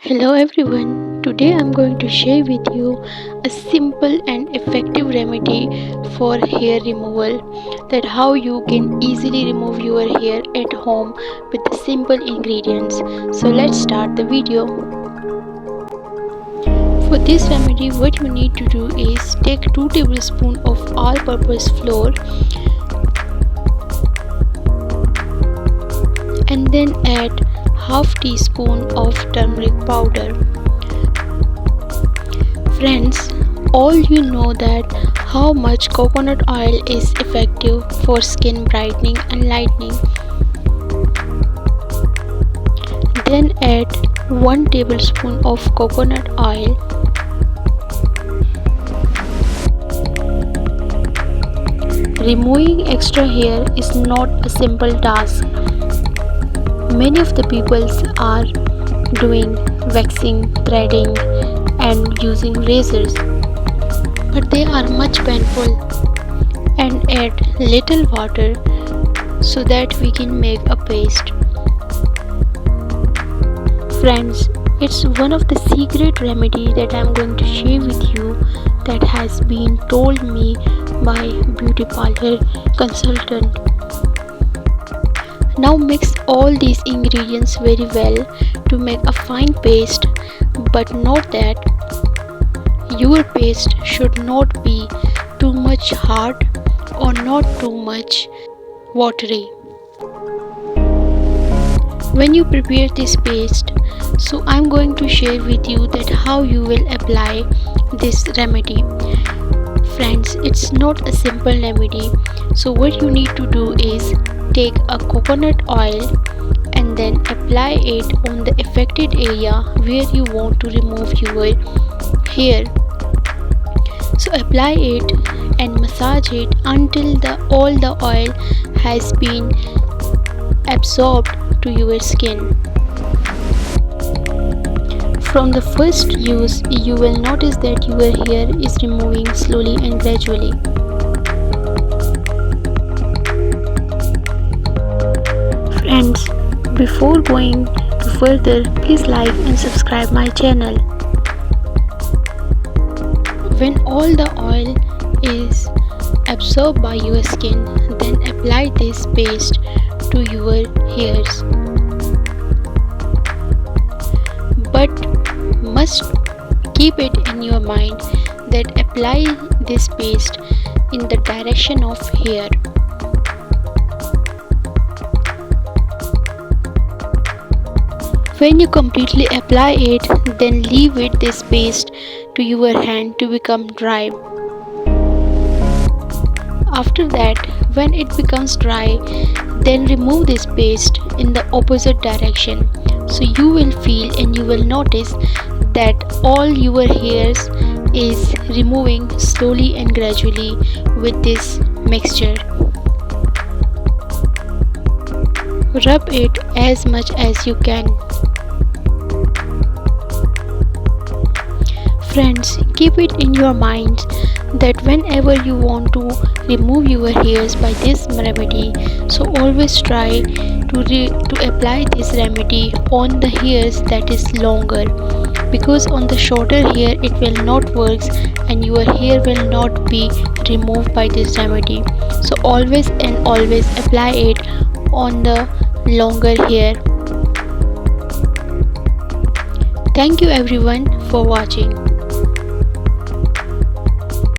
Hello everyone. Today I'm going to share with you a simple and effective remedy for hair removal, that how you can easily remove your hair at home with the simple ingredients. So let's start the video. For this remedy, what you need to do is take 2 tablespoons of all-purpose flour and then add half teaspoon of turmeric powder. Friends, all you know that how much coconut oil is effective for skin brightening and lightening. Then add 1 tablespoon of coconut oil. Removing extra hair is not a simple task. Many of the people are doing waxing, threading and using razors, but they are much painful, and add little water so that we can make a paste. Friends, it's one of the secret remedy that I'm going to share with you that has been told me by beauty parlor consultant. Now mix all these ingredients very well to make a fine paste, but note that your paste should not be too much hard or not too much watery. When you prepare this paste, so I'm going to share with you that how you will apply this remedy. Friends, it's not a simple remedy. So what you need to do is take a coconut oil and then apply it on the affected area where you want to remove your hair. So apply it and massage it until all the oil has been absorbed to your skin. From the first use, you will notice that your hair is removing slowly and gradually. Friends, before going further, please like and subscribe my channel. When all the oil is absorbed by your skin, then apply this paste to your hairs. But must keep it in your mind that apply this paste in the direction of hair. When you completely apply it, then leave this paste to your hand to become dry. After that, when it becomes dry, then remove this paste in the opposite direction. So you will feel and you will notice that all your hairs is removing slowly and gradually with this mixture. Rub it as much as you can. Friends, keep it in your mind that whenever you want to remove your hairs by this remedy, so always try to apply this remedy on the hairs that is longer, because on the shorter hair it will not work and your hair will not be removed by this remedy. So always and always apply it on the longer hair. Thank you everyone for watching.